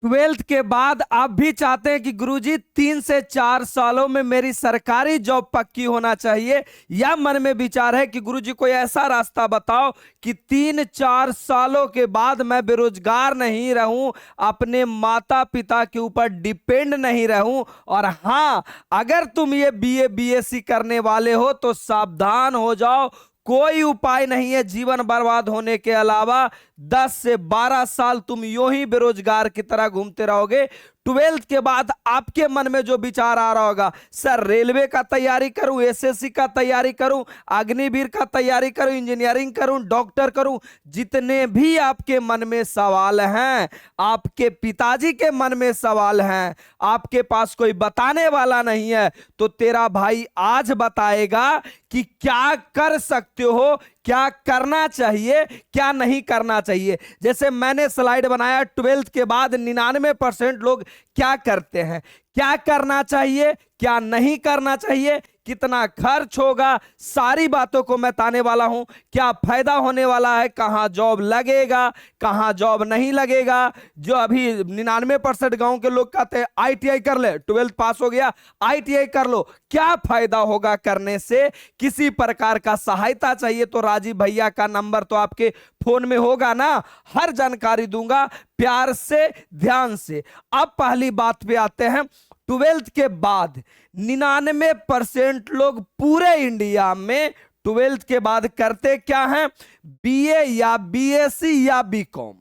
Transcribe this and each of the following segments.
Twelfth के बाद आप भी चाहते हैं कि गुरुजी 3 से 4 सालों में मेरी सरकारी जॉब पक्की होना चाहिए, या मन में विचार है कि गुरुजी कोई ऐसा रास्ता बताओ कि 3-4 सालों के बाद मैं बेरोजगार नहीं रहूं, अपने माता पिता के ऊपर डिपेंड नहीं रहूं। और हां, अगर तुम ये बीए बीएससी करने वाले हो तो सावधान हो जाओ, कोई उपाय नहीं है जीवन बर्बाद होने के अलावा। 10 से 12 साल तुम यूं ही बेरोजगार की तरह घूमते रहोगे। ट्वेल्थ के बाद आपके मन में जो विचार आ रहा होगा, सर रेलवे का तैयारी करूं, एसएससी का तैयारी करूं, अग्निवीर का तैयारी करूं, इंजीनियरिंग करूं, डॉक्टर करूं, जितने भी आपके मन में सवाल हैं, आपके पिताजी के मन में सवाल हैं, आपके पास कोई बताने वाला नहीं है, तो तेरा भाई आज बताएगा कि क्या कर सकते हो, क्या करना चाहिए, क्या नहीं करना चाहिए। जैसे मैंने स्लाइड बनाया, ट्वेल्थ के बाद 99% लोग क्या करते हैं, क्या करना चाहिए, क्या नहीं करना चाहिए, कितना खर्च होगा, सारी बातों को मैं बताने वाला हूं। क्या फायदा होने वाला है, कहां जॉब लगेगा, कहां जॉब नहीं लगेगा। जो अभी 99% गांव के लोग कहते हैं आईटीआई कर ले, ट्वेल्थ पास हो गया आईटीआई कर लो, क्या फायदा होगा करने से। किसी प्रकार का सहायता चाहिए तो राजीव भैया का नंबर तो आपके फोन में होगा ना, हर जानकारी दूंगा प्यार से, ध्यान से। अब पहली बात पे आते हैं। ट्वेल्थ के बाद 99% लोग पूरे इंडिया में ट्वेल्थ के बाद करते क्या हैं, बीए या बीएससी या बीकॉम।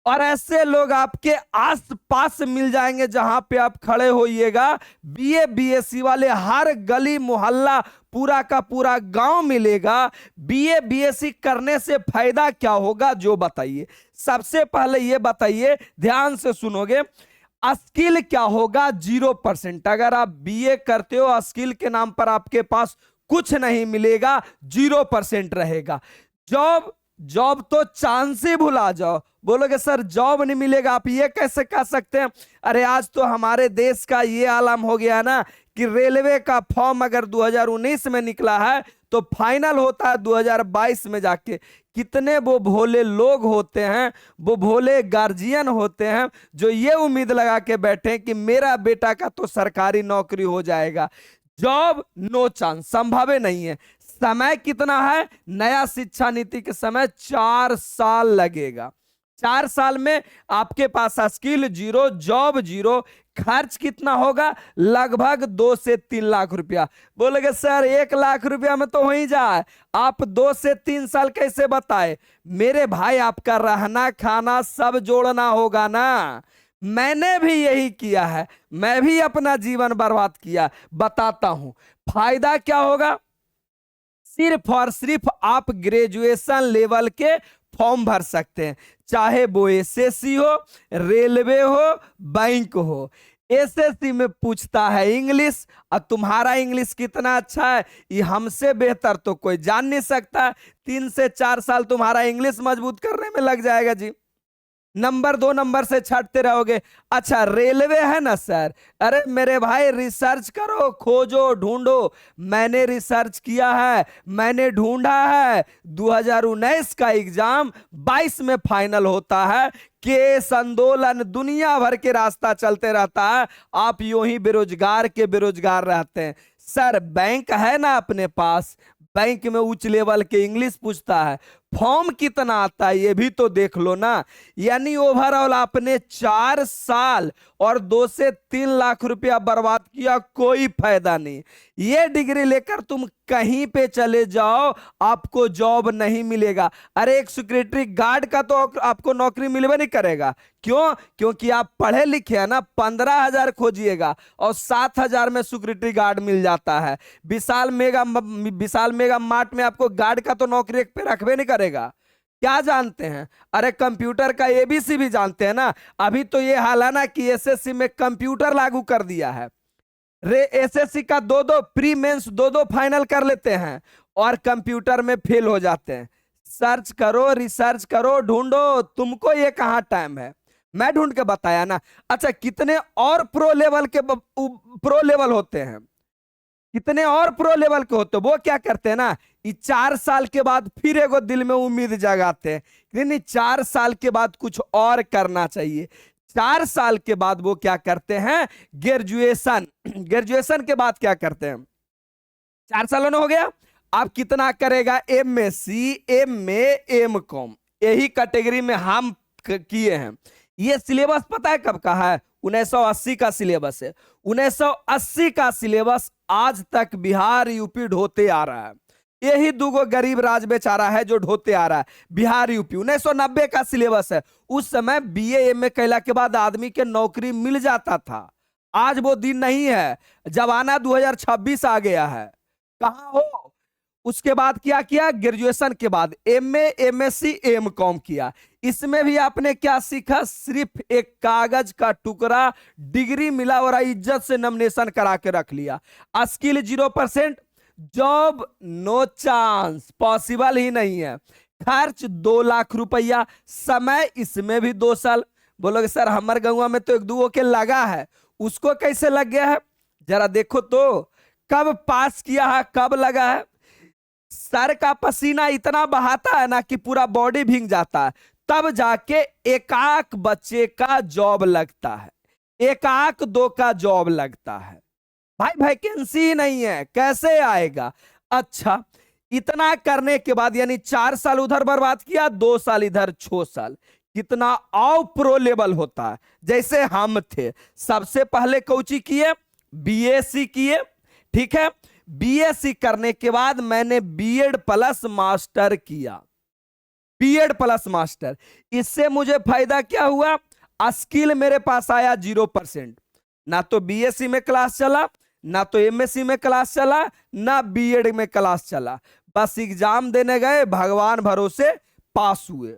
और ऐसे लोग आपके आस पास मिल जाएंगे, जहां पे आप खड़े होइएगा बीए बीएससी वाले, हर गली मोहल्ला पूरा का पूरा गांव मिलेगा। बीए बीएससी करने से फायदा क्या होगा, जो बताइए। सबसे पहले ये बताइए, ध्यान से सुनोगे, स्किल क्या होगा, 0%। अगर आप बीए करते हो, स्किल के नाम पर आपके पास कुछ नहीं मिलेगा, 0% रहेगा। जॉब, जॉब तो चांस ही भुला जाओ। बोलोगे सर जॉब नहीं मिलेगा, आप ये कैसे कह सकते हैं। अरे आज तो हमारे देश का ये आलम हो गया ना कि रेलवे का फॉर्म अगर 2019 में निकला है तो फाइनल होता है 2022 में जाके। कितने वो भोले लोग होते हैं, वो भोले गार्जियन होते हैं जो ये उम्मीद लगा के बैठे हैं कि मेरा बेटा का तो सरकारी नौकरी हो जाएगा। जॉब नो चांस, संभव नहीं है। समय कितना है, नया शिक्षा नीति के समय 4 साल लगेगा। 4 साल में आपके पास स्किल 0, जॉब 0, खर्च कितना होगा, लगभग 2 से 3 लाख रुपया। बोलेगे सर 1 लाख रुपया में तो हो ही जाए, आप 2 से 3 साल कैसे बताए। मेरे भाई आपका रहना खाना सब जोड़ना होगा ना। मैंने भी यही किया है, मैं भी अपना जीवन बर्बाद किया। बताता हूं फायदा क्या होगा। सिर्फ और सिर्फ आप ग्रेजुएशन लेवल के फॉर्म भर सकते हैं, चाहे वो एसएससी हो, रेलवे हो, बैंक हो। एसएससी में पूछता है इंग्लिश, और तुम्हारा इंग्लिश कितना अच्छा है ये हमसे बेहतर तो कोई जान नहीं सकता। 3 से 4 साल तुम्हारा इंग्लिश मजबूत करने में लग जाएगा जी। नंबर 2 नंबर से छाटते रहोगे। अच्छा रेलवे है ना सर, अरे मेरे भाई रिसर्च करो, खोजो, ढूंढो। मैंने रिसर्च किया है, मैंने ढूंढा है। 2019 का एग्जाम 22 में फाइनल होता है। केस आंदोलन दुनिया भर के रास्ता चलते रहता है, आप यूं ही बेरोजगार के बेरोजगार रहते हैं। सर बैंक है ना अपने पास, बैंक में उच्च लेवल के इंग्लिश पूछता है, फॉर्म कितना आता है ये भी तो देख लो ना। यानी ओवरऑल आपने 4 साल और 2 से 3 लाख रुपया बर्बाद किया, कोई फायदा नहीं। ये डिग्री लेकर तुम कहीं पे चले जाओ, आपको जॉब नहीं मिलेगा। अरे एक सिक्योरिटी गार्ड का तो आपको नौकरी मिलवे नहीं करेगा। क्यों? क्योंकि आप पढ़े लिखे हैं ना। 15,000 खोजिएगा और 7,000 में सिक्योरिटी गार्ड मिल जाता है। विशाल मेगा मार्ट में आपको गार्ड का तो नौकरी पे रखबे नहीं करेगा। क्या जानते हैं, अरे कंप्यूटर का एबीसी भी जानते हैं ना। अभी तो ये हाल है ना कि एसएससी में कंप्यूटर लागू कर दिया है। एसएससी का 2-2 प्री मेंस 2-2 फाइनल कर लेते हैं और कंप्यूटर में फेल हो जाते हैं। सर्च करो, रिसर्च करो, ढूंढो, तुमको ये कहां टाइम है। मैं ढूंढ के बताया ना। अच्छा कितने और प्रो लेवल होते हैं, कितने और प्रो लेवल के होते, वो क्या करते हैं ना, 4 साल के बाद फिर एगो दिल में उम्मीद जगाते हैं, नहीं 4 साल के बाद कुछ और करना चाहिए। 4 साल के बाद वो क्या करते हैं, ग्रेजुएशन। ग्रेजुएशन के बाद क्या करते हैं, 4 सालों में हो गया। अब कितना करेगा, एमएससी, एमए, एमकॉम, यही कैटेगरी में हम किए हैं। ये सिलेबस पता है कब का है, 1980 का सिलेबस है। 1980 का सिलेबस आज तक बिहार यूपी ढोते आ रहा है। यही दूगो गरीब राज बेचारा है जो ढोते आ रहा है, बिहार यूपी। 1990 का सिलेबस है। उस समय बीए एमए कैला के बाद आदमी के नौकरी मिल जाता था। आज वो दिन नहीं है, जमाना 2026 आ गया है। कहां हो। उसके बाद क्या किया, ग्रेजुएशन के बाद एमए, एमएससी, एमकॉम किया। इसमें भी आपने क्या सीखा, सिर्फ एक कागज का टुकड़ा, डिग्री मिला और इज्जत से नॉमिनेशन करा के रख लिया। Skill 0%, job no chance, possible ही नहीं है। खर्च 2 लाख रुपया, समय इसमें भी 2 साल। बोलोगे सर हमारे गाँव में तो एक दो के लगा है, उसको कैसे लग गया है, जरा देखो तो, कब पास किया है, कब लगा है। सर का पसीना इतना बहाता है ना कि पूरा बॉडी भीग जाता है, तब जाके एकाक बच्चे का जॉब लगता है, एकाक 2 का जॉब लगता है। भाई वैकेंसी नहीं है, कैसे आएगा। अच्छा, इतना करने के बाद यानी 4 साल उधर बर्बाद किया, 2 साल इधर, 6 साल। कितना आओ प्रो लेवल होता है। जैसे हम थे, सबसे पहले कोची किए, बीएससी किए, ठीक है। बीएससी करने के बाद मैंने बीएड प्लस मास्टर किया, बीएड प्लस मास्टर। इससे मुझे फायदा क्या हुआ, स्किल मेरे पास आया 0%। ना तो बीएससी में क्लास चला, ना तो एमएससी में क्लास चला, ना बीएड में क्लास चला। बस एग्जाम देने गए, भगवान भरोसे पास हुए।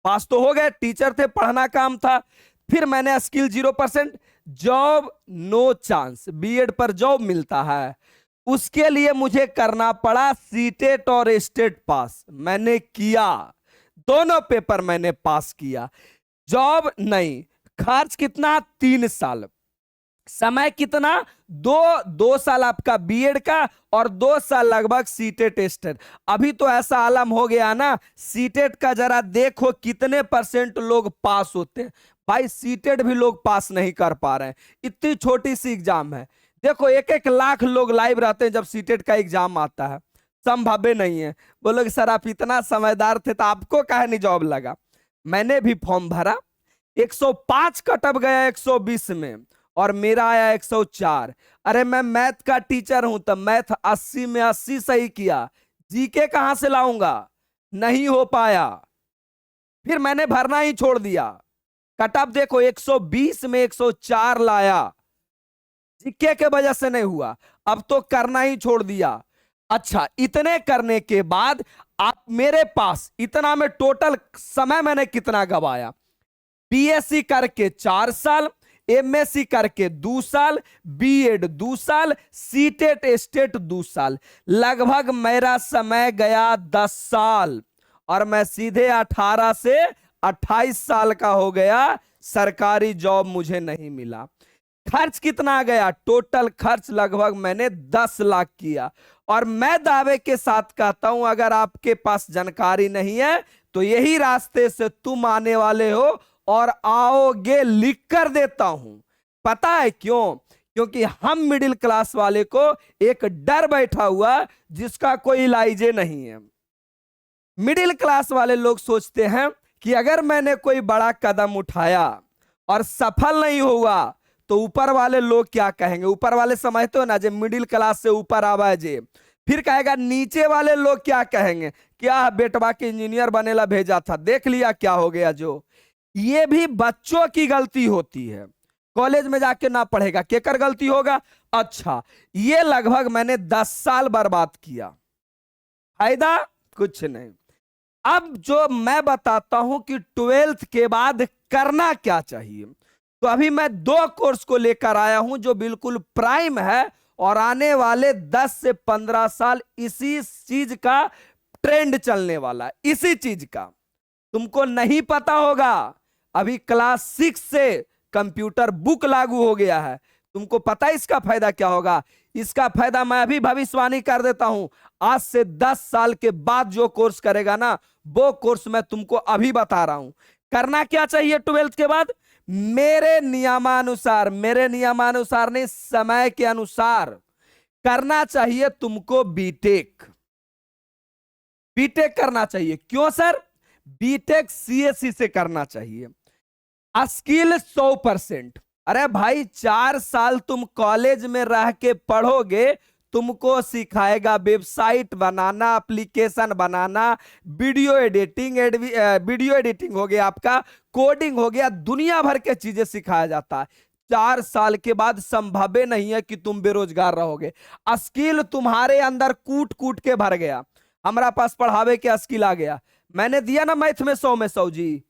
पास तो हो गए, टीचर थे, पढ़ना काम था। फिर मैंने skill 0%, job no chance, BEd पर जॉब मिलता है, उसके लिए मुझे करना पड़ा सीटेट और स्टेट पास। मैंने किया, दोनों पेपर मैंने पास किया। जॉब नहीं, खर्च कितना, 3 साल, समय कितना, 2 साल आपका बीएड का और 2 साल लगभग सीटेट स्टेट। अभी तो ऐसा आलम हो गया ना, सीटेट का जरा देखो कितने % लोग पास होते हैं। भाई सीटेट भी लोग पास नहीं कर पा रहे हैं, इतनी छोटी सी एग्जाम है। देखो 1-1 लाख लोग लाइव रहते हैं जब सीटेट का एग्जाम आता है, संभव नहीं है। बोलोगे सर आप इतना समझदार थे तो आपको काहे नहीं जॉब लगा। मैंने भी फॉर्म भरा, 105 कटअप गया 120 में, और मेरा आया 104। अरे मैं मैथ का टीचर हूं, तो मैथ 80 में 80 सही किया, जीके कहां से लाऊंगा, नहीं हो पाया। फिर मैंने भरना ही छोड़ दिया। कटअप देखो 120 में 104 लाया, जीके के वजह से नहीं हुआ, अब तो करना ही छोड़ दिया। अच्छा, इतने करने के बाद आप मेरे पास इतना में टोटल समय मैंने कितना गवाया, बीएससी करके 4 साल, एमएससी करके 2 साल, बीएड 2 साल, सीटेट स्टेट 2 साल, लगभग मेरा समय गया 10 साल, और मैं सीधे 18 से 28 साल का हो गया, सरकारी जॉब मुझे नहीं मिला। खर्च कितना गया, टोटल खर्च लगभग मैंने 10 लाख किया। और मैं दावे के साथ कहता हूं, अगर आपके पास जानकारी नहीं है तो यही रास्ते से तुम आने वाले हो और आओगे, लिख कर देता हूं। पता है क्यों, क्योंकि हम मिडिल क्लास वाले को एक डर बैठा हुआ जिसका कोई इलाज नहीं है। मिडिल क्लास वाले लोग सोचते हैं कि अगर मैंने कोई बड़ा कदम उठाया और सफल नहीं हुआ तो ऊपर वाले लोग क्या कहेंगे। ऊपर वाले समझते हो ना, जब मिडिल क्लास से ऊपर आवा जे, फिर कहेगा नीचे वाले लोग क्या कहेंगे, क्या बेटवा के इंजीनियर बनेला भेजा था, देख लिया क्या हो गया। जो ये भी बच्चों की गलती होती है, कॉलेज में जाके ना पढ़ेगा, केकर गलती होगा। अच्छा, ये लगभग मैंने 10 साल बर्बाद किया, फायदा कुछ नहीं। अब जो मैं बताता हूं कि 12th के बाद करना क्या चाहिए, तो अभी मैं 2 कोर्स को लेकर आया हूं जो बिल्कुल प्राइम है, और आने वाले 10 से 15 साल इसी चीज का ट्रेंड चलने वाला है, इसी चीज का। तुमको नहीं पता होगा, अभी क्लास 6 से कंप्यूटर बुक लागू हो गया है, तुमको पता है इसका फायदा क्या होगा। इसका फायदा मैं अभी भविष्यवाणी कर देता हूं, आज से 10 साल के बाद जो कोर्स करेगा ना, वो कोर्स मैं तुमको अभी बता रहा हूं। करना क्या चाहिए 12th के बाद, मेरे नियमानुसार नहीं, समय के अनुसार करना चाहिए तुमको बीटेक। बीटेक करना चाहिए। क्यों सर? बीटेक सीएससी से करना चाहिए। स्किल 100%। अरे भाई 4 साल तुम कॉलेज में रह के पढ़ोगे, तुमको सिखाएगा वेबसाइट बनाना, एप्लीकेशन बनाना, वीडियो एडिटिंग हो गया, आपका कोडिंग हो गया, दुनिया भर के चीजें सिखाया जाता है। 4 साल के बाद संभव नहीं है कि तुम बेरोजगार रहोगे। स्किल तुम्हारे अंदर कूट कूट के भर गया। हमारा पास पढ़ावे के स्किल आ गया। मैंने दिया ना मैथ में 100 में 100 जी।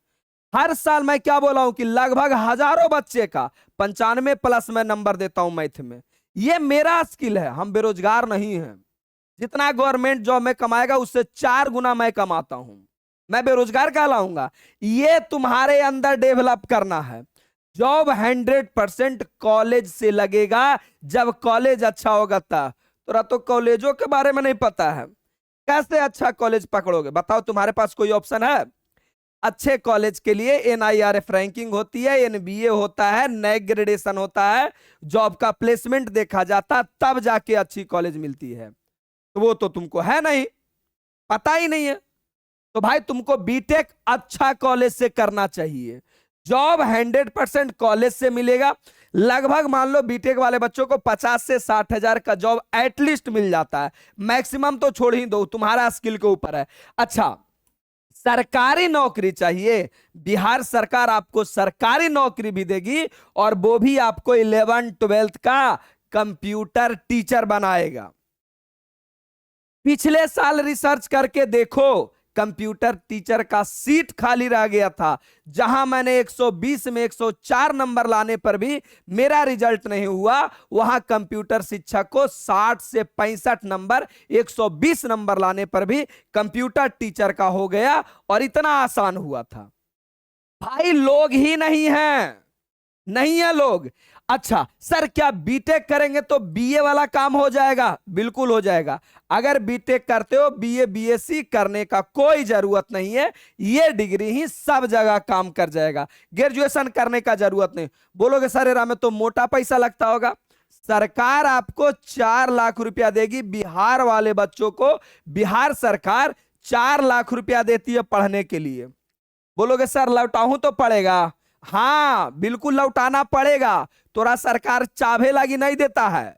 हर साल मैं क्या बोला हूं कि लगभग हजारों बच्चे का 95+ में नंबर देता हूं मैथ में। ये मेरा स्किल है। हम बेरोजगार नहीं हैं। जितना गवर्नमेंट जॉब में कमाएगा उससे 4 गुना मैं कमाता हूं। मैं बेरोजगार कहलाऊंगा? ये तुम्हारे अंदर डेवलप करना है। जॉब 100% कॉलेज से लगेगा। जब कॉलेज अच्छा होगा तोरा तो कॉलेजों के बारे में नहीं पता है। कैसे अच्छा कॉलेज पकड़ोगे बताओ? तुम्हारे पास कोई ऑप्शन है? अच्छे कॉलेज के लिए NIRF रैंकिंग होती है, NBA होता है, नैक ग्रेडेशन होता है, जॉब का प्लेसमेंट देखा जाता, तब जाके अच्छी कॉलेज मिलती है। तो वो तो तुमको है नहीं, पता ही नहीं है। तो भाई तुमको बीटेक अच्छा कॉलेज से करना चाहिए। जॉब 100% कॉलेज से मिलेगा। लगभग मान लो बीटेक वाले बच्चों को 50 से 60 हजार का जॉब एटलीस्ट मिल जाता है। मैक्सिमम तो छोड़ ही दो, तुम्हारा स्किल के ऊपर है। अच्छा, सरकारी नौकरी चाहिए? बिहार सरकार आपको सरकारी नौकरी भी देगी और वो भी आपको 11th-12th का कंप्यूटर टीचर बनाएगा। पिछले साल रिसर्च करके देखो, कंप्यूटर टीचर का सीट खाली रह गया था। जहां मैंने 120 में 104 नंबर लाने पर भी मेरा रिजल्ट नहीं हुआ, वहां कंप्यूटर शिक्षक को 60 से 65 नंबर, 120 नंबर लाने पर भी कंप्यूटर टीचर का हो गया और इतना आसान हुआ था। भाई लोग ही नहीं हैं, नहीं है लोग। अच्छा सर, क्या बीटेक करेंगे तो बीए वाला काम हो जाएगा? बिल्कुल हो जाएगा। अगर बीटेक करते हो, बीए बीएससी करने का कोई जरूरत नहीं है। ये डिग्री ही सब जगह काम कर जाएगा। ग्रेजुएशन करने का जरूरत नहीं। बोलोगे सर एरा में तो मोटा पैसा लगता होगा। सरकार आपको 4 लाख रुपया देगी। बिहार वाले बच्चों को बिहार सरकार 4 लाख रुपया देती है पढ़ने के लिए। बोलोगे सर लौटाऊं तो पड़ेगा? हाँ बिल्कुल लौटाना पड़ेगा। तोरा सरकार चाभे लगी नहीं देता है।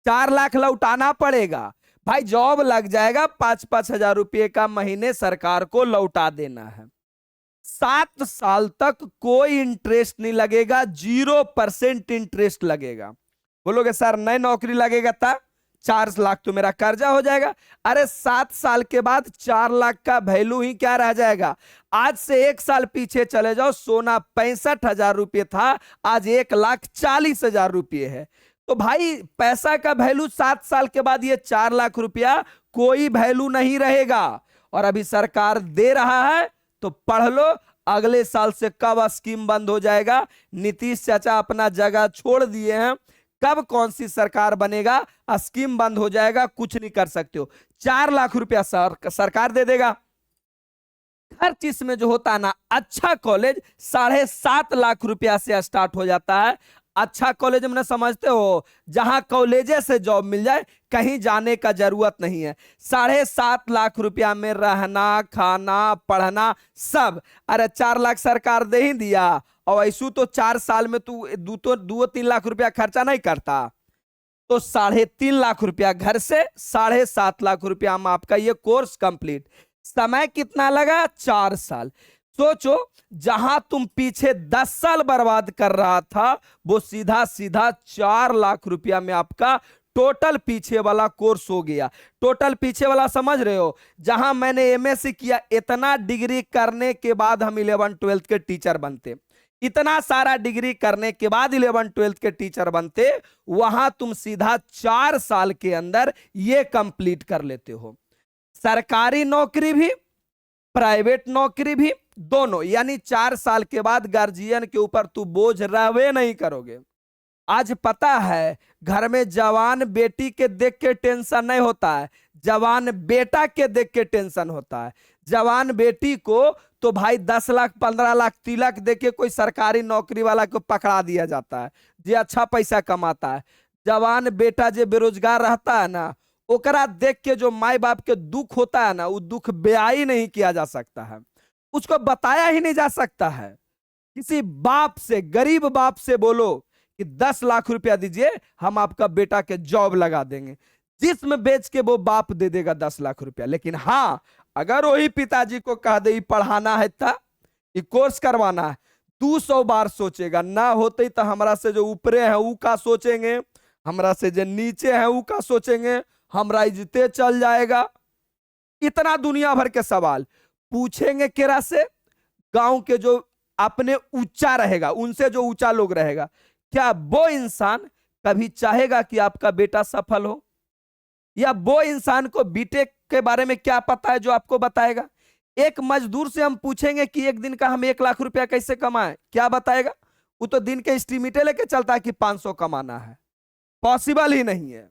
4 लाख लौटाना पड़ेगा। भाई जॉब लग जाएगा, 5-5 हजार रुपये का महीने सरकार को लौटा देना है। 7 साल तक कोई इंटरेस्ट नहीं लगेगा, 0% इंटरेस्ट लगेगा। बोलोगे सर नई नौकरी लगेगा था 4 लाख तो मेरा कर्जा हो जाएगा। अरे 7 साल के बाद 4 लाख का वैल्यू ही क्या रह जाएगा? आज से 1 साल पीछे चले जाओ, सोना 65 हजार रुपये था, आज 1,40,000 रुपये है। तो भाई पैसा का वैल्यू 7 साल के बाद ये 4 लाख रुपया कोई वैल्यू नहीं रहेगा। और अभी सरकार दे रहा है तो पढ़ लो। अगले साल से कब स्कीम बंद हो जाएगा? नीतीश चाचा अपना जगह छोड़ दिए हैं। कब कौन सी सरकार बनेगा, स्कीम बंद हो जाएगा, कुछ नहीं कर सकते हो। 4 लाख रुपया सरकार दे देगा। हर चीज में जो होता है ना, अच्छा कॉलेज 7.5 लाख रुपया से स्टार्ट हो जाता है। अच्छा कॉलेज में समझते हो, जहां कॉलेजे से जॉब मिल जाए, कहीं जाने का जरूरत नहीं है। 7.5 लाख रुपया में रहना, खाना, पढ़ना सब। अरे 4 लाख सरकार दे ही दिया और ऐसू तो 4 साल में तू 2-3 लाख रुपया खर्चा नहीं करता। तो 3.5 लाख रुपया घर से, 7.5 लाख रुपया में आपका ये कोर्स कंप्लीट। समय कितना लगा? 4 साल। सोचो, जहां तुम पीछे 10 साल बर्बाद कर रहा था, वो सीधा सीधा 4 लाख रुपया में आपका टोटल पीछे वाला कोर्स हो गया। टोटल पीछे वाला समझ रहे हो? जहां मैंने एमएससी किया, इतना डिग्री करने के बाद हम 11th-12th के टीचर बनते, इतना सारा डिग्री करने के बाद 11th-12th के टीचर बनते, वहां तुम सीधा 4 साल के अंदर ये कंप्लीट कर लेते हो। सरकारी नौकरी भी, प्राइवेट नौकरी भी, दोनों। यानी 4 साल के बाद गार्जियन के ऊपर तू बोझ रहवे नहीं करोगे। आज पता है, घर में जवान बेटी के देख के टेंशन नहीं होता है, जवान बेटा के देख के टेंशन होता है। जवान बेटी को तो भाई 10 लाख 15 लाख तिलक देके कोई सरकारी नौकरी वाला को पकड़ा दिया जाता है, जे अच्छा पैसा कमाता है। जवान बेटा जे बेरोजगार रहता है ना, ओकरा देख के जो माई बाप के दुख होता है ना, वो दुख बयाई नहीं किया जा सकता है, उसको बताया ही नहीं जा सकता है। किसी बाप से, गरीब बाप से बोलो कि 10 लाख रुपया दीजिए, हम आपका बेटा के जॉब लगा देंगे, जिस्म बेच के वो बाप दे देगा 10 लाख रुपया। लेकिन हाँ, अगर वही पिताजी को कह दे पढ़ाना है था, ये कोर्स करवाना है, 200 बार सोचेगा। ना होते तो हमरा से जो ऊपरे है वो का सोचेंगे, हमरा से जो नीचे है वो का सोचेंगे, हमरा इज्जते चल जाएगा। इतना दुनिया भर के सवाल पूछेंगे केरा से, गांव के जो अपने ऊंचा रहेगा, उनसे जो ऊंचा लोग रहेगा, क्या वो इंसान कभी चाहेगा कि आपका बेटा सफल हो? या वो इंसान को बीटेक के बारे में क्या पता है जो आपको बताएगा? एक मजदूर से हम पूछेंगे कि एक दिन का हम 1 लाख रुपया कैसे कमाएं, क्या बताएगा? वो तो दिन के एस्टिमेटे लेके चलता है कि 500 कमाना है, पॉसिबल ही नहीं है,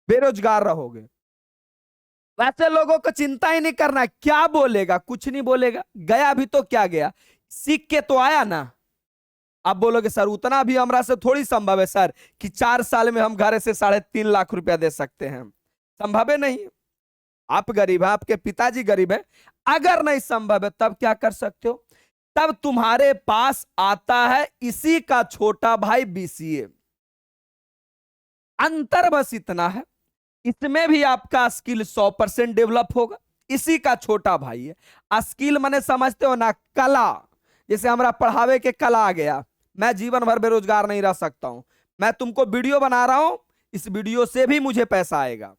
बेरोजगार रहोगे। वैसे लोगों को चिंता ही नहीं करना, क्या बोलेगा, कुछ नहीं बोलेगा, गया भी तो क्या गया, सीख के तो आया ना। आप बोलोगे सर उतना भी हमरा से थोड़ी संभव है सर कि 4 साल में हम घर से 3.5 लाख रुपया दे सकते हैं, संभव है नहीं। आप गरीब हैं, आपके पिताजी गरीब हैं, अगर नहीं संभव है तब क्या कर सकते हो? तब तुम्हारे पास आता है इसी का छोटा भाई बीसीए। अंतर बस इतना है, इसमें भी आपका स्किल 100% डेवलप होगा, इसी का छोटा भाई है। स्किल माने समझते हो ना, कला। जैसे हमारा पढ़ावे के कला आ गया, मैं जीवन भर बेरोजगार नहीं रह सकता हूं, मैं तुमको वीडियो बना रहा हूं, इस वीडियो से भी मुझे पैसा आएगा,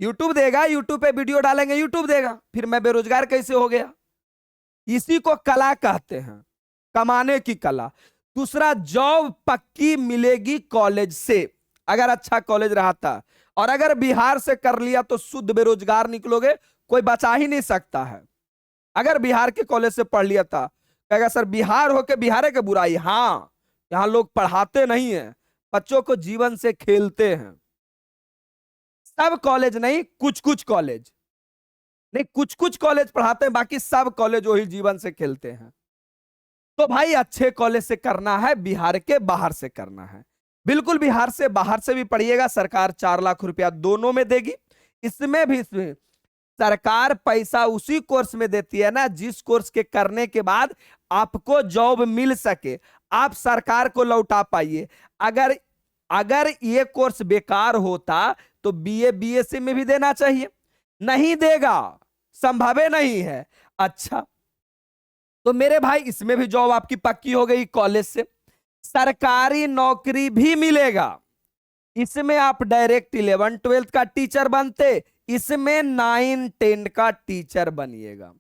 यूट्यूब देगा, यूट्यूब पे वीडियो डालेंगे, यूट्यूब देगा, फिर मैं बेरोजगार कैसे हो गया? इसी को कला कहते हैं, कमाने की कला। दूसरा, जॉब पक्की मिलेगी कॉलेज से, अगर अच्छा कॉलेज रहता। और अगर बिहार से कर लिया तो शुद्ध बेरोजगार निकलोगे, कोई बचा ही नहीं सकता है। अगर बिहार के कॉलेज से पढ़ लिया था, कहेगा सर बिहार होके बिहार के बुराई, हाँ यहां लोग पढ़ाते नहीं है, बच्चों को जीवन से खेलते हैं। सब कॉलेज नहीं, कुछ कुछ कॉलेज नहीं, कुछ कुछ कॉलेज पढ़ाते हैं, बाकी सब कॉलेज वही जीवन से खेलते हैं। तो भाई अच्छे कॉलेज से करना है, बिहार के बाहर से करना है, बिल्कुल बिहार से बाहर से भी पढ़िएगा, सरकार 4 लाख रुपया दोनों में देगी। इसमें भी सरकार पैसा उसी कोर्स में देती है ना, जिस कोर्स के करने के बाद आपको जॉब मिल सके, आप सरकार को लौटा पाइए। अगर अगर ये कोर्स बेकार होता तो बीए बीएससी में भी देना चाहिए, नहीं देगा, संभव नहीं है। अच्छा, तो मेरे भाई इसमें भी जॉब आपकी पक्की हो गई कॉलेज से, सरकारी नौकरी भी मिलेगा। इसमें आप डायरेक्ट 11 12 का टीचर बनते, इसमें 9 10 का टीचर बनिएगा।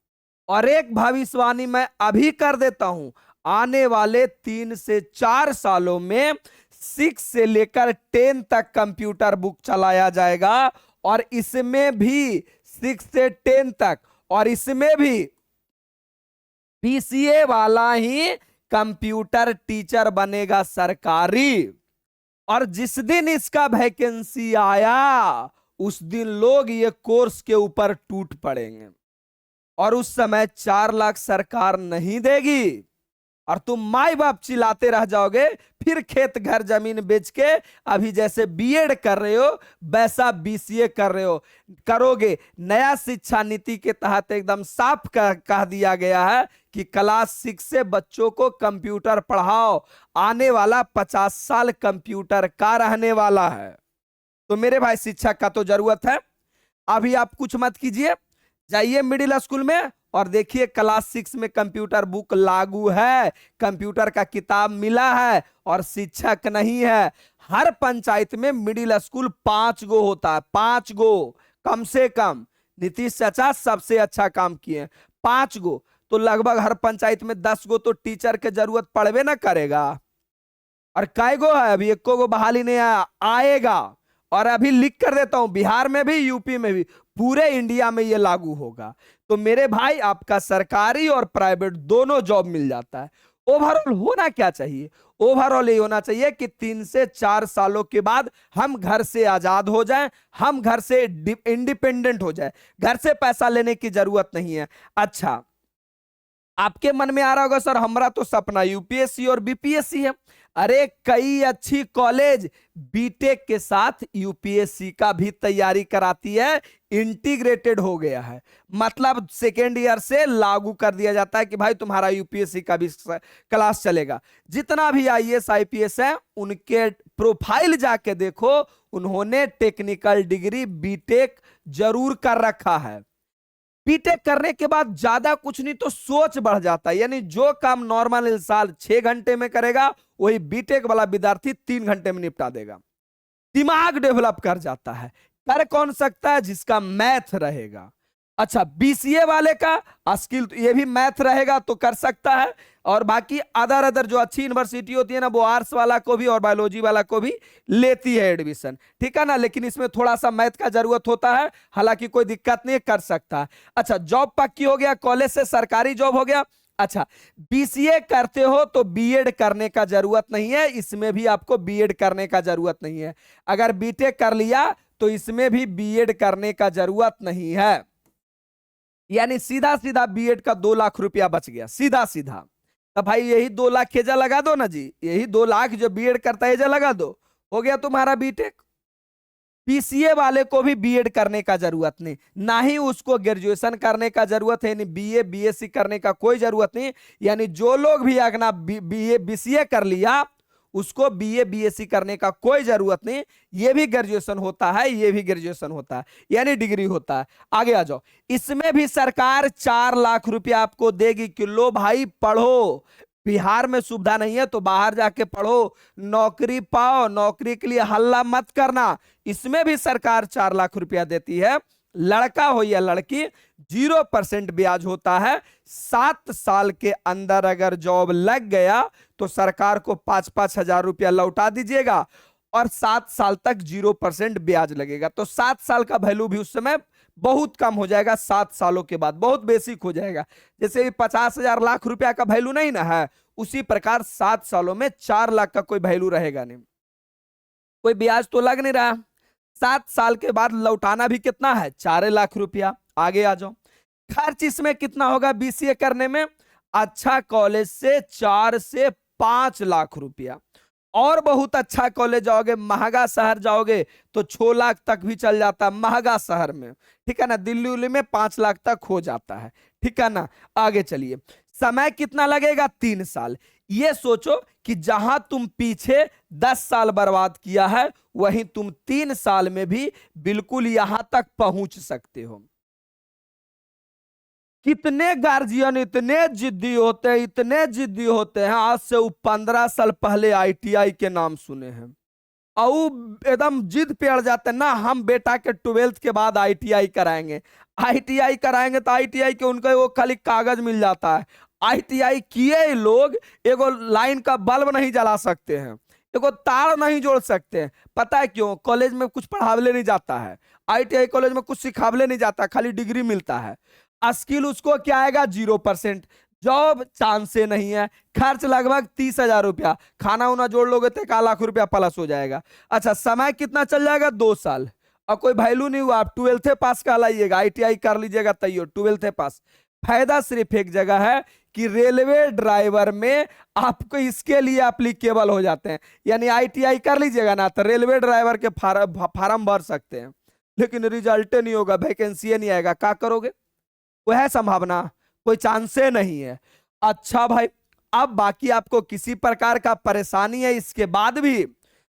और एक भविष्यवाणी मैं अभी कर देता हूं, आने वाले 3 से 4 सालों में 6 से लेकर 10 तक कंप्यूटर बुक चलाया जाएगा, और इसमें भी 6 से 10 तक, और इसमें भी बीसीए वाला ही कंप्यूटर टीचर बनेगा सरकारी। और जिस दिन इसका वैकेंसी आया उस दिन लोग ये कोर्स के ऊपर टूट पड़ेंगे, और उस समय 4 लाख सरकार नहीं देगी, और तुम माई बाप चिल्लाते रह जाओगे। फिर खेत घर जमीन बेच के अभी जैसे बीएड कर रहे हो वैसा बीसीए कर रहे हो करोगे। नया शिक्षा नीति के तहत एकदम साफ कह दिया गया है कि क्लास 6 से बच्चों को कंप्यूटर पढ़ाओ, आने वाला 50 साल कंप्यूटर का रहने वाला है। तो मेरे भाई शिक्षा का तो जरूरत है। अभी आप कुछ मत कीजिए, जाइए मिडिल स्कूल में और देखिए क्लास 6 में कंप्यूटर बुक लागू है, कंप्यूटर का किताब मिला है, और शिक्षक नहीं है। हर पंचायत में मिडिल स्कूल 5 गो होता है, 5 गो कम से कम। नीतीश चाचा सबसे अच्छा काम किए, 5 गो, तो लगभग हर पंचायत में 10 गो तो टीचर के जरूरत पड़वे ना करेगा। और कै गो है अभी, एको गो बहाली नहीं आया, आएगा। और अभी लिख कर देता हूं, बिहार में भी, यूपी में भी, पूरे इंडिया में ये लागू होगा। तो मेरे भाई आपका सरकारी और प्राइवेट दोनों जॉब मिल जाता है। ओवरऑल होना क्या चाहिए? ओवरऑल ये होना चाहिए कि 3 से 4 सालों के बाद हम घर से आजाद हो जाएं, हम घर से इंडिपेंडेंट हो जाए, घर से पैसा लेने की जरूरत नहीं है। अच्छा, आपके मन में आ रहा होगा सर हमारा तो सपना यूपीएससी और बीपीएससी है। अरे कई अच्छी कॉलेज बीटेक के साथ यूपीएससी का भी तैयारी कराती है, इंटीग्रेटेड हो गया है, मतलब सेकेंड ईयर से लागू कर दिया जाता है कि भाई तुम्हारा यूपीएससी का भी क्लास चलेगा। जितना भी आईएएस आईपीएस है उनके प्रोफाइल जाके देखो, उन्होंने टेक्निकल डिग्री बीटेक जरूर कर रखा है। बीटेक करने के बाद ज्यादा कुछ नहीं तो सोच बढ़ जाता है, यानी जो काम नॉर्मल इंसान 6 घंटे में करेगा वही बीटेक वाला विद्यार्थी 3 घंटे में निपटा देगा। दिमाग डेवलप कर जाता है। कर कौन सकता है? जिसका मैथ रहेगा। अच्छा, बीसीए वाले का स्किल ये भी मैथ रहेगा तो कर सकता है, और बाकी अदर जो अच्छी यूनिवर्सिटी होती है ना वो आर्ट्स वाला को भी और बायोलॉजी वाला को भी लेती है एडमिशन, ठीक है ना, लेकिन इसमें थोड़ा सा मैथ का जरूरत होता है, हालांकि कोई दिक्कत नहीं, कर सकता है। अच्छा, जॉब पक्की हो गया, कॉलेज से सरकारी जॉब हो गया। अच्छा, बीसीए करते हो तो बीएड करने का जरूरत नहीं है, इसमें भी आपको बीएड करने का जरूरत नहीं है। अगर बीटेक कर लिया तो इसमें भी बीएड करने का जरूरत नहीं है, यानी सीधा सीधा बीएड का 2 लाख रुपया बच गया, सीधा सीधा। तो भाई यही 2 लाख हेजा लगा दो ना जी, यही 2 लाख जो बीएड करता है हेजा लगा दो, हो गया तुम्हारा बीटेक। बीसीए वाले को भी बीएड करने का जरूरत नहीं, ना ही उसको ग्रेजुएशन करने का जरूरत है, यानी बीए बीएससी करने का कोई जरूरत नहीं। यानी जो लोग भी अगर बीए बीसीए कर लिया उसको बीए बीएससी करने का कोई जरूरत नहीं, ये भी ग्रेजुएशन होता है, ये भी ग्रेजुएशन होता है, यानी डिग्री होता है। आगे आ जाओ, इसमें भी सरकार 4 लाख रुपया आपको देगी कि लो भाई पढ़ो, बिहार में सुविधा नहीं है तो बाहर जाके पढ़ो, नौकरी पाओ, नौकरी के लिए हल्ला मत करना। इसमें भी सरकार 4 लाख रुपया देती है। लड़का हो या लड़की 0% ब्याज होता है। 7 साल के अंदर अगर जॉब लग गया तो सरकार को 5-5 हजार रुपया लौटा दीजिएगा, और 7 साल तक 0% ब्याज लगेगा। तो 7 साल का वैल्यू भी उस समय बहुत कम हो जाएगा, 7 सालों के बाद बहुत बेसिक हो जाएगा। जैसे 50,000 लाख रुपया का वैल्यू नहीं ना है, उसी प्रकार 7 सालों में 4 लाख का कोई वैल्यू रहेगा नहीं, कोई ब्याज तो लग नहीं रहा। 7 साल के बाद लौटाना भी कितना है? 4 लाख रुपया। आगे आ जाओ, खर्च इसमें कितना होगा बीसीए करने में? अच्छा कॉलेज से 4 से 5 लाख रुपया, और बहुत अच्छा कॉलेज जाओगे, महंगा शहर जाओगे तो 6 लाख तक भी चल जाता है महंगा शहर में, ठीक है ना। दिल्ली उल्ली में 5 लाख तक हो जाता है, ठीक है ना। आगे चलिए, समय कितना लगेगा? 3 साल। ये सोचो कि जहां तुम पीछे 10 साल बर्बाद किया है वहीं तुम 3 साल में भी बिल्कुल यहां तक पहुंच सकते हो। कितने गार्जियन इतने जिद्दी होते हैं, इतने जिद्दी होते हैं, आज से 15 साल पहले आईटीआई के नाम सुने हैं, और एकदम जिद पे अड़ जाते हैं ना, हम बेटा के 12th के बाद आईटीआई कराएंगे, आईटीआई कराएंगे। तो आईटीआई के उनका वो खाली कागज मिल जाता है। आईटीआई किए लोग एगो लाइन का बल्ब नहीं जला सकते हैं, एगो तार नहीं जोड़ सकते हैं। पता है क्यों? कॉलेज में कुछ पढ़ावले नहीं जाता है, आईटीआई कॉलेज में कुछ सिखावले नहीं जाता, खाली डिग्री मिलता है। स्किल उसको क्या आएगा? 0%। जॉब चांस से नहीं है। खर्च लगभग 30,000 रुपया, खाना उना जोड़ लोगे तो 1 लाख रुपया प्लस हो जाएगा। अच्छा, समय कितना चल जाएगा? 2 साल, और कोई वैल्यू नहीं हुआ, आप 12th पास कहलाइएगा, आईटीआई कर लीजिएगा तैयो 12th पास। फायदा सिर्फ एक जगह है कि रेलवे ड्राइवर में आपको इसके लिए एप्लीकेबल हो जाते हैं, यानी आईटीआई कर लीजिएगा ना तो रेलवे ड्राइवर के फार्म भर सकते हैं, लेकिन रिजल्ट नहीं होगा, वैकेंसी नहीं आएगा, क्या करोगे? वो है संभावना, कोई चांसे नहीं है। अच्छा भाई, अब बाकी आपको किसी प्रकार का परेशानी है इसके बाद भी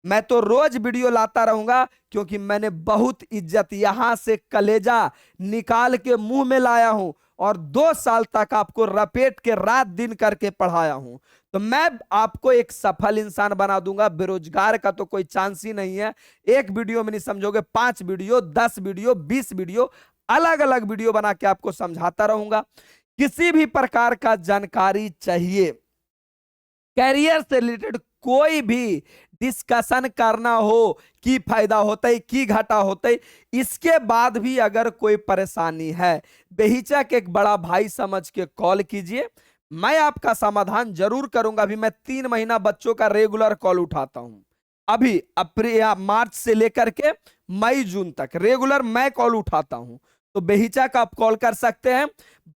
मैं तो रोज वीडियो लाता रहूंगा, क्योंकि मैंने बहुत इज्जत यहां से कलेजा निकाल के मुंह में लाया हूं, और 2 साल तक आपको रपेट के रात दिन करके पढ़ाया हूं। तो मैं आपको एक सफल इंसान बना दूंगा, बेरोजगार का तो कोई चांस ही नहीं है। एक वीडियो में नहीं समझोगे, 5 वीडियो, 10 वीडियो, 20 वीडियो, अलग अलग वीडियो बना के आपको समझाता रहूंगा। किसी भी प्रकार का जानकारी चाहिए, कैरियर से रिलेटेड कोई भी डिस्कशन करना हो कि फायदा होता है कि घाटा होता है, इसके बाद भी अगर कोई परेशानी है, बेहिचक एक बड़ा भाई समझ के कॉल कीजिए, मैं आपका समाधान जरूर करूंगा। अभी मैं 3 महीना बच्चों का रेगुलर कॉल उठाता हूं, अभी अप्रैल मार्च से लेकर के मई जून तक रेगुलर मैं कॉल उठाता हूं। तो बेहिचक आप कॉल कर सकते हैं।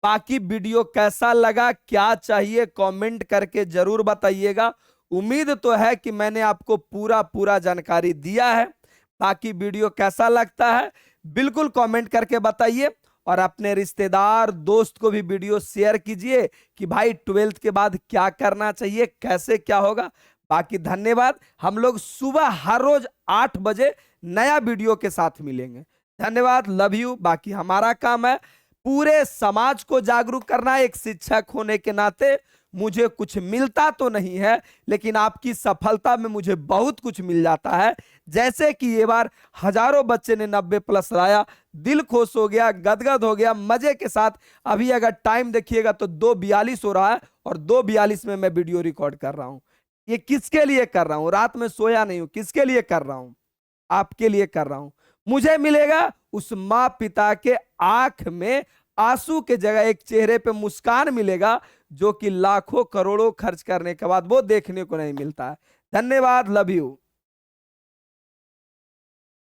बाकी वीडियो कैसा लगा, क्या चाहिए, कमेंट करके जरूर बताइएगा। उम्मीद तो है कि मैंने आपको पूरा जानकारी दिया है। बाकी वीडियो कैसा लगता है बिल्कुल कमेंट करके बताइए, और अपने रिश्तेदार दोस्त को भी वीडियो शेयर कीजिए कि भाई 12th के बाद क्या करना चाहिए, कैसे क्या होगा। बाकी धन्यवाद। हम लोग सुबह हर रोज 8 बजे नया वीडियो के साथ मिलेंगे। धन्यवाद, लव यू। बाकी हमारा काम है पूरे समाज को जागरूक करना। एक शिक्षक होने के नाते मुझे कुछ मिलता तो नहीं है, लेकिन आपकी सफलता में मुझे बहुत कुछ मिल जाता है। जैसे कि ये बार हजारों बच्चे ने 90+ लाया, दिल खुश हो गया, गदगद हो गया मजे के साथ। अभी अगर टाइम देखिएगा तो 2:42 हो रहा है, और 2:42 में मैं वीडियो रिकॉर्ड कर रहा हूं। ये किसके लिए कर रहा हूं? रात में सोया नहीं हूं। किसके लिए कर रहा हूं? आपके लिए कर रहा हूं। मुझे मिलेगा उस माँ पिता के आंख में आंसू के जगह एक चेहरे पे मुस्कान मिलेगा, जो कि लाखों करोड़ों खर्च करने के बाद वो देखने को नहीं मिलता है। धन्यवाद, लव यू।